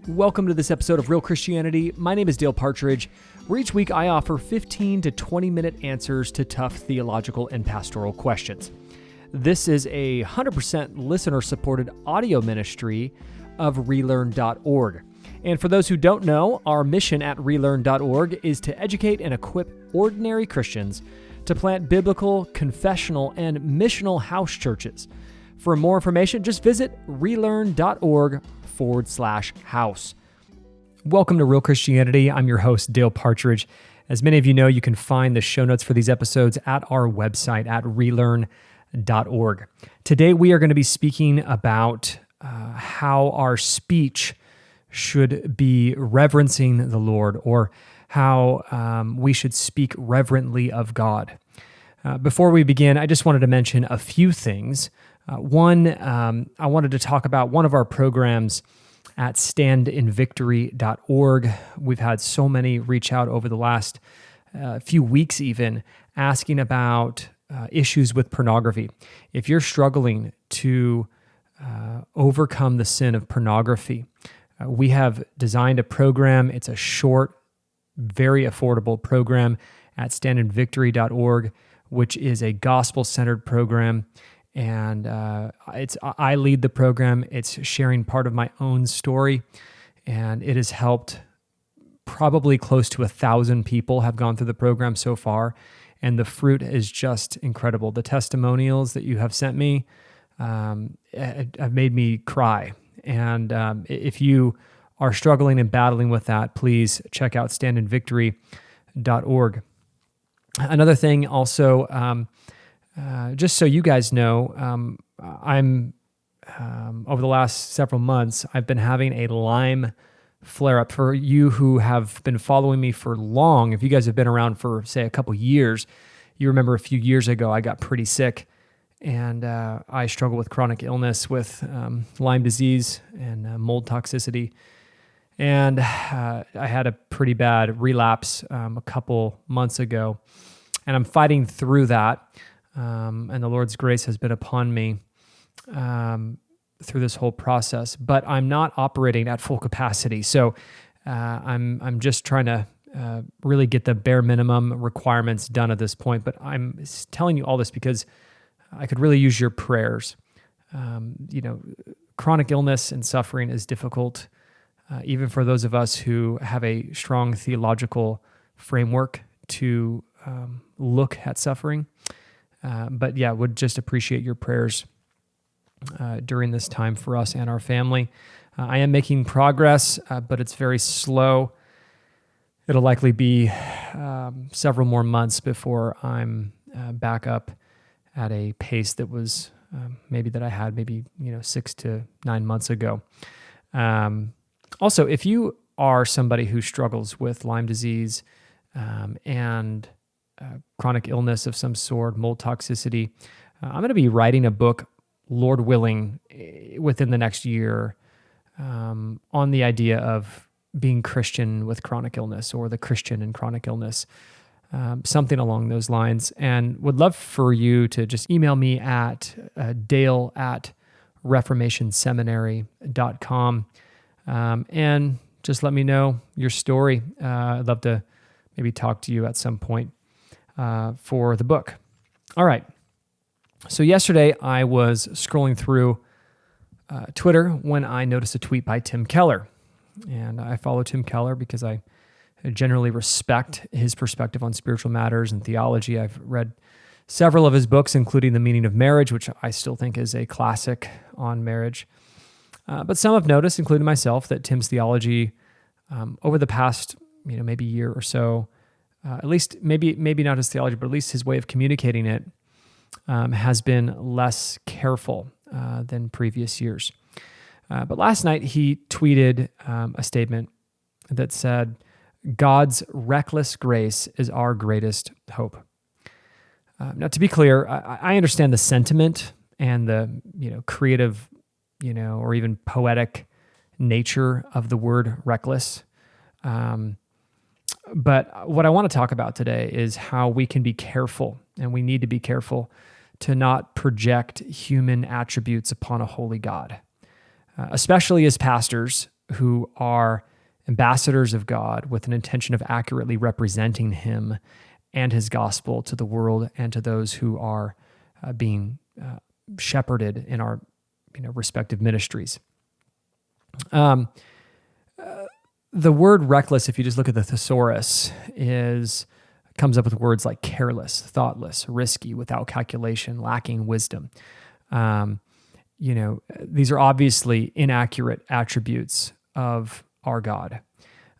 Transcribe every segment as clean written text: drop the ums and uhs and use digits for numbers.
Welcome to this episode of Real Christianity. My name is Dale Partridge, where each week I offer 15 to 20-minute answers to tough theological and pastoral questions. This is a 100% listener-supported audio ministry of relearn.org. And for those who don't know, our mission at relearn.org is to educate and equip ordinary Christians to plant biblical, confessional, and missional house churches. For more information, just visit relearn.org/house. Welcome to Real Christianity. I'm your host, Dale Partridge. As many of you know, you can find the show notes for these episodes at our website at relearn.org. Today, we are going to be speaking about how our speech should be reverencing the Lord, or how we should speak reverently of God. Before we begin, I just wanted to mention a few things. One, I wanted to talk about one of our programs at standinvictory.org. We've had so many reach out over the last few weeks even, asking about issues with pornography. If you're struggling to overcome the sin of pornography, we have designed a program. It's a short, very affordable program at standinvictory.org, which is a gospel-centered program. And I lead the program. It's sharing part of my own story, and it has helped probably close to 1,000 people have gone through the program so far, and the fruit is just incredible. The testimonials that you have sent me have made me cry. And if you are struggling and battling with that, please check out standinvictory.org. Another thing also, just so you guys know, I'm over the last several months, I've been having a Lyme flare-up. For you who have been following me for long, if you guys have been around for, say, a couple years, you remember a few years ago, I got pretty sick, and I struggle with chronic illness with Lyme disease and mold toxicity. And I had a pretty bad relapse a couple months ago, and I'm fighting through that. And the Lord's grace has been upon me through this whole process, but I'm not operating at full capacity. So I'm just trying to really get the bare minimum requirements done at this point. But I'm telling you all this because I could really use your prayers. Chronic illness and suffering is difficult, even for those of us who have a strong theological framework to look at suffering. But yeah, would just appreciate your prayers during this time for us and our family. I am making progress, but it's very slow. It'll likely be several more months before I'm back up at a pace that was that I had 6 to 9 months ago. Also, if you are somebody who struggles with Lyme disease and chronic illness of some sort, mold toxicity, I'm going to be writing a book, Lord willing, within the next year on the idea of being Christian with chronic illness, or the Christian in chronic illness, something along those lines. And would love for you to just email me at dale@reformationseminary.com and just let me know your story. I'd love to maybe talk to you at some point for the book. All right. So yesterday I was scrolling through Twitter when I noticed a tweet by Tim Keller. And I follow Tim Keller because I generally respect his perspective on spiritual matters and theology. I've read several of his books, including The Meaning of Marriage, which I still think is a classic on marriage. But some have noticed, including myself, that Tim's theology over the past maybe year or so, at least maybe not his theology, but at least his way of communicating it has been less careful than previous years. But last night he tweeted a statement that said, "God's reckless grace is our greatest hope." Now, to be clear, I understand the sentiment and the creative, or even poetic nature of the word reckless. But what I want to talk about today is how we can be careful, and we need to be careful to not project human attributes upon a holy God. Especially as pastors, who are ambassadors of God with an intention of accurately representing him and his gospel to the world and to those who are being shepherded in our respective ministries. The word reckless, if you just look at the thesaurus, comes up with words like careless, thoughtless, risky, without calculation, lacking wisdom. These are obviously inaccurate attributes of our God.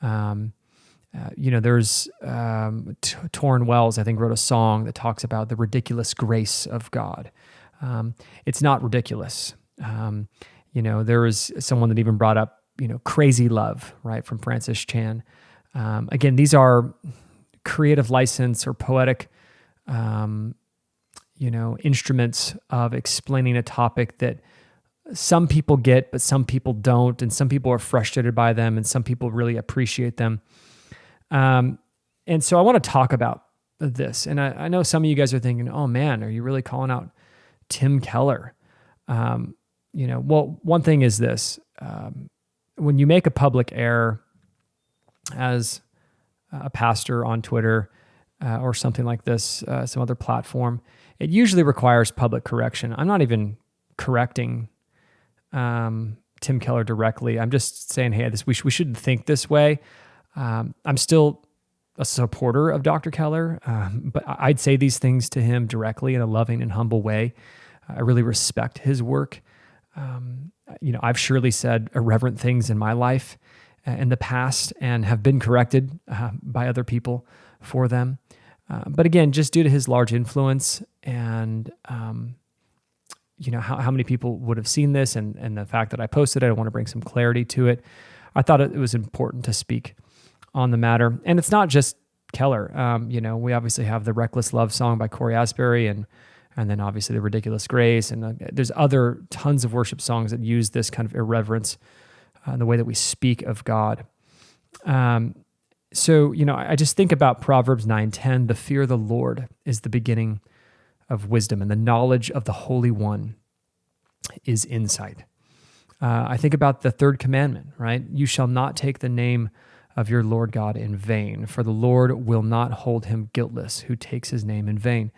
There's Torrin Wells, I think, wrote a song that talks about the ridiculous grace of God. It's not ridiculous. There was someone that even brought up, crazy love, right, from Francis Chan. Again, these are creative license or poetic, instruments of explaining a topic that some people get, but some people don't, and some people are frustrated by them, and some people really appreciate them. And so I want to talk about this. And I know some of you guys are thinking, oh man, are you really calling out Tim Keller? Well, one thing is this. When you make a public error as a pastor on Twitter or something like this, some other platform, it usually requires public correction. I'm not even correcting Tim Keller directly. I'm just saying, hey, we shouldn't think this way. I'm still a supporter of Dr. Keller, but I'd say these things to him directly in a loving and humble way. I really respect his work. I've surely said irreverent things in my life in the past and have been corrected by other people for them. But again, just due to his large influence and, how many people would have seen this and the fact that I posted it, I want to bring some clarity to it. I thought it was important to speak on the matter. And it's not just Keller. We obviously have the Reckless Love song by Corey Asbury and then obviously the Ridiculous Grace. And there's other tons of worship songs that use this kind of irreverence in the way that we speak of God. I just think about Proverbs 9:10, the fear of the Lord is the beginning of wisdom, and the knowledge of the Holy One is insight. I think about the third commandment, right? You shall not take the name of your Lord God in vain, for the Lord will not hold him guiltless who takes his name in vain.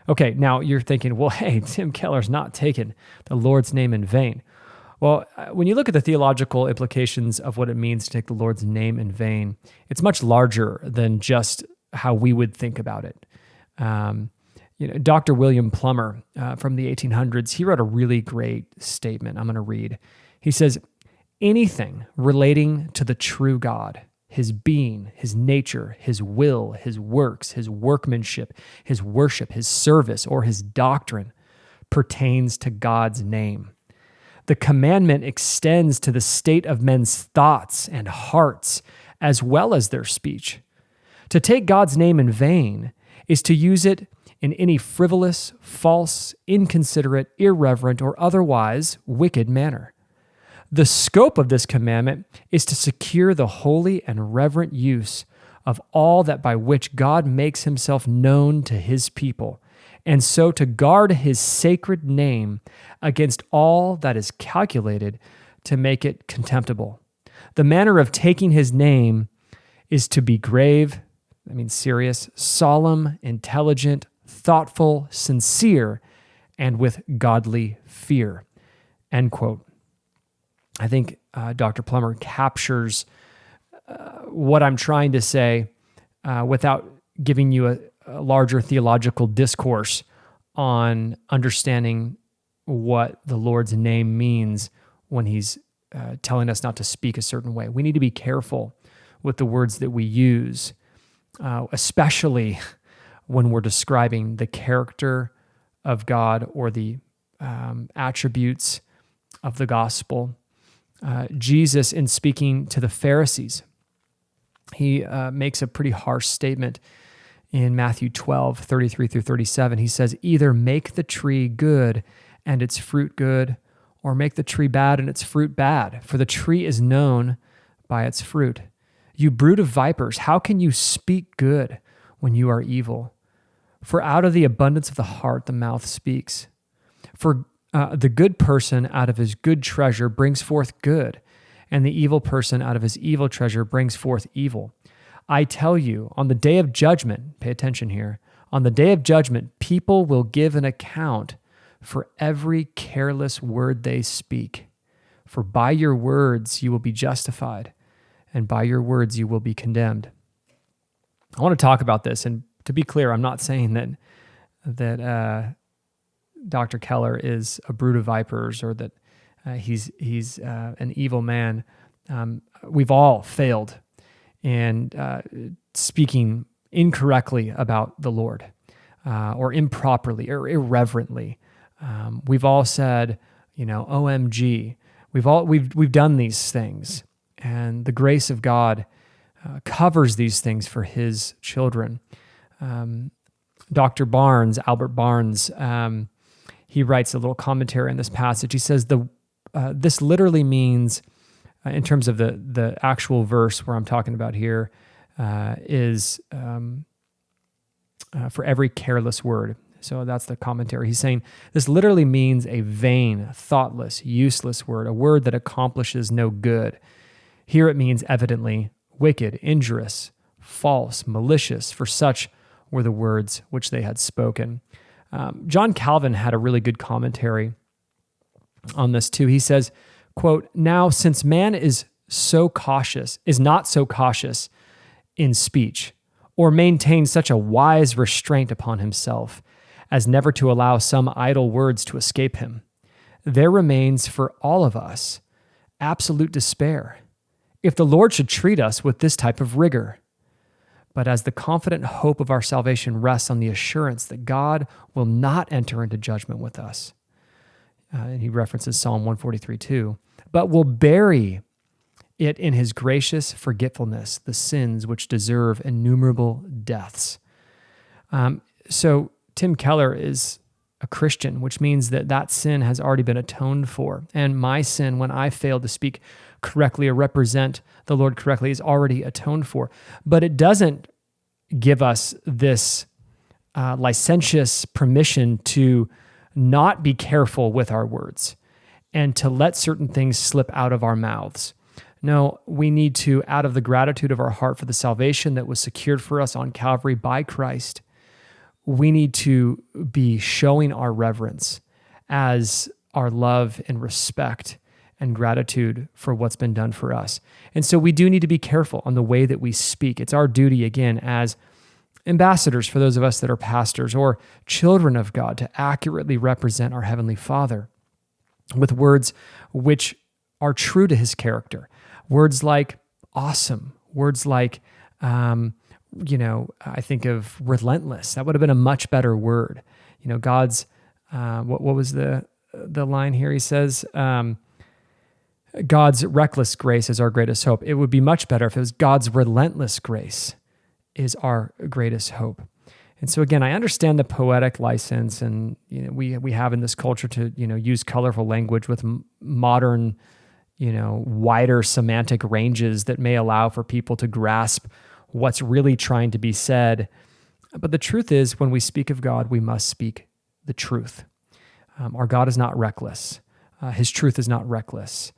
Okay, now you're thinking, well, hey, Tim Keller's not taking the Lord's name in vain. Well, when you look at the theological implications of what it means to take the Lord's name in vain, it's much larger than just how we would think about it. Dr. William Plummer from the 1800s, he wrote a really great statement I'm going to read. He says, anything relating to the true God, his being, his nature, his will, his works, his workmanship, his worship, his service, or his doctrine pertains to God's name. The commandment extends to the state of men's thoughts and hearts as well as their speech. To take God's name in vain is to use it in any frivolous, false, inconsiderate, irreverent, or otherwise wicked manner. The scope of this commandment is to secure the holy and reverent use of all that by which God makes himself known to his people, and so to guard his sacred name against all that is calculated to make it contemptible. The manner of taking his name is to be grave, serious, solemn, intelligent, thoughtful, sincere, and with godly fear. End quote. I think Dr. Plummer captures what I'm trying to say without giving you a larger theological discourse on understanding what the Lord's name means when he's telling us not to speak a certain way. We need to be careful with the words that we use, especially when we're describing the character of God or the attributes of the gospel. Jesus, in speaking to the Pharisees, he makes a pretty harsh statement in Matthew 12:33-37. He says, either make the tree good and its fruit good, or make the tree bad and its fruit bad, for the tree is known by its fruit. You brood of vipers, how can you speak good when you are evil? For out of the abundance of the heart the mouth speaks. For the good person out of his good treasure brings forth good, and the evil person out of his evil treasure brings forth evil. I tell you, on the day of judgment, pay attention here, on the day of judgment, people will give an account for every careless word they speak. For by your words you will be justified, and by your words you will be condemned. I want to talk about this, and to be clear, I'm not saying that Dr. Keller is a brood of vipers or that he's an evil man. We've all failed in speaking incorrectly about the Lord, or improperly or irreverently. We've all said, OMG. We've done these things, and the grace of God covers these things for His children. Dr. Barnes, Albert Barnes, he writes a little commentary on this passage. He says this literally means, in terms of the actual verse where I'm talking about here, is for every careless word. So that's the commentary. He's saying this literally means a vain, thoughtless, useless word, a word that accomplishes no good. Here it means evidently wicked, injurious, false, malicious, for such were the words which they had spoken. John Calvin had a really good commentary on this too. He says, quote, "Now, since man is not so cautious in speech, or maintains such a wise restraint upon himself as never to allow some idle words to escape him, there remains for all of us absolute despair, if the Lord should treat us with this type of rigor. But as the confident hope of our salvation rests on the assurance that God will not enter into judgment with us," and he references Psalm 143 too, "but will bury it in his gracious forgetfulness, the sins which deserve innumerable deaths." So Tim Keller is a Christian, which means that sin has already been atoned for. And my sin, when I fail to speak correctly or represent the Lord correctly, is already atoned for. But it doesn't give us this licentious permission to not be careful with our words and to let certain things slip out of our mouths. No, we need to, out of the gratitude of our heart for the salvation that was secured for us on Calvary by Christ, we need to be showing our reverence as our love and respect and gratitude for what's been done for us. And so we do need to be careful on the way that we speak. It's our duty, again, as ambassadors for those of us that are pastors or children of God, to accurately represent our Heavenly Father with words which are true to His character. Words like awesome, words like, I think of relentless. That would have been a much better word. God's, what was the line here? He says, God's reckless grace is our greatest hope. It would be much better if it was God's relentless grace is our greatest hope. And so again, I understand the poetic license, and we have in this culture to use colorful language with modern, wider semantic ranges that may allow for people to grasp what's really trying to be said. But the truth is, when we speak of God, we must speak the truth. Our God is not reckless. His truth is not reckless.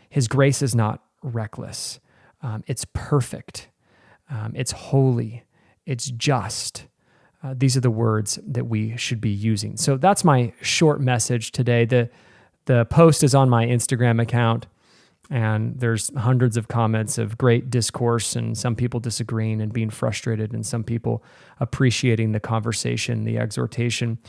His grace is not reckless. It's perfect. It's holy. It's just. These are the words that we should be using. So that's my short message today. The post is on my Instagram account, and there's hundreds of comments of great discourse, and some people disagreeing and being frustrated, and some people appreciating the conversation, the exhortation.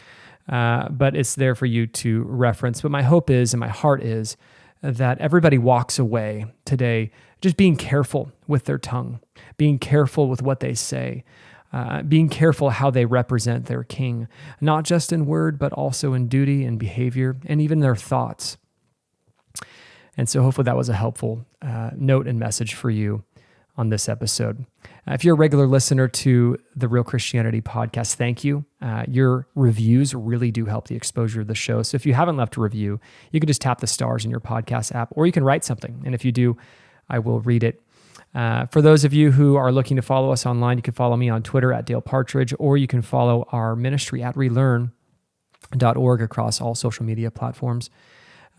But it's there for you to reference. But my hope is, and my heart is, that everybody walks away today just being careful with their tongue, being careful with what they say, being careful how they represent their King, not just in word, but also in duty and behavior, and even their thoughts. And so hopefully that was a helpful note and message for you on this episode. If you're a regular listener to the Real Christianity podcast, thank you. Your reviews really do help the exposure of the show. So if you haven't left a review, you can just tap the stars in your podcast app, or you can write something. And if you do, I will read it. For those of you who are looking to follow us online, you can follow me on Twitter at Dale Partridge, or you can follow our ministry at relearn.org across all social media platforms.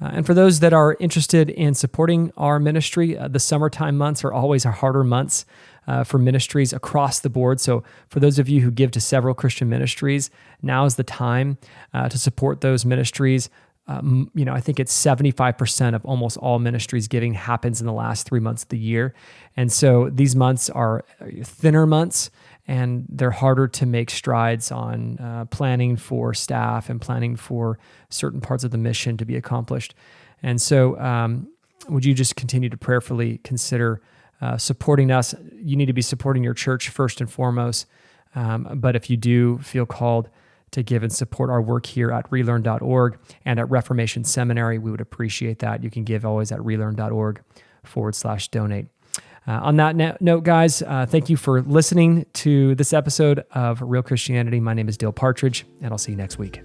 And for those that are interested in supporting our ministry, the summertime months are always our harder months for ministries across the board. So for those of you who give to several Christian ministries, now is the time to support those ministries. I think it's 75% of almost all ministries giving happens in the last 3 months of the year. And so these months are thinner months, and they're harder to make strides on planning for staff and planning for certain parts of the mission to be accomplished. And so would you just continue to prayerfully consider supporting us? You need to be supporting your church first and foremost. But if you do feel called to give and support our work here at relearn.org and at Reformation Seminary, we would appreciate that. You can give always at relearn.org/donate. On that note, guys, thank you for listening to this episode of Real Christianity. My name is Dale Partridge, and I'll see you next week.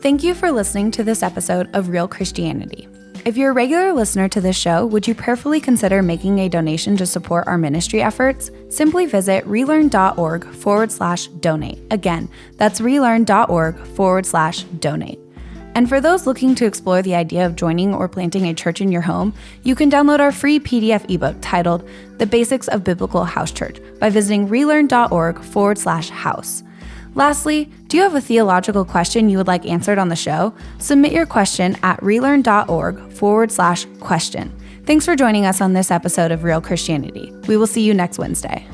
Thank you for listening to this episode of Real Christianity. If you're a regular listener to this show, would you prayerfully consider making a donation to support our ministry efforts? Simply visit relearn.org/donate. Again, that's relearn.org/donate. And for those looking to explore the idea of joining or planting a church in your home, you can download our free PDF ebook titled The Basics of Biblical House Church by visiting relearn.org/house. Lastly, do you have a theological question you would like answered on the show? Submit your question at relearn.org/question. Thanks for joining us on this episode of Real Christianity. We will see you next Wednesday.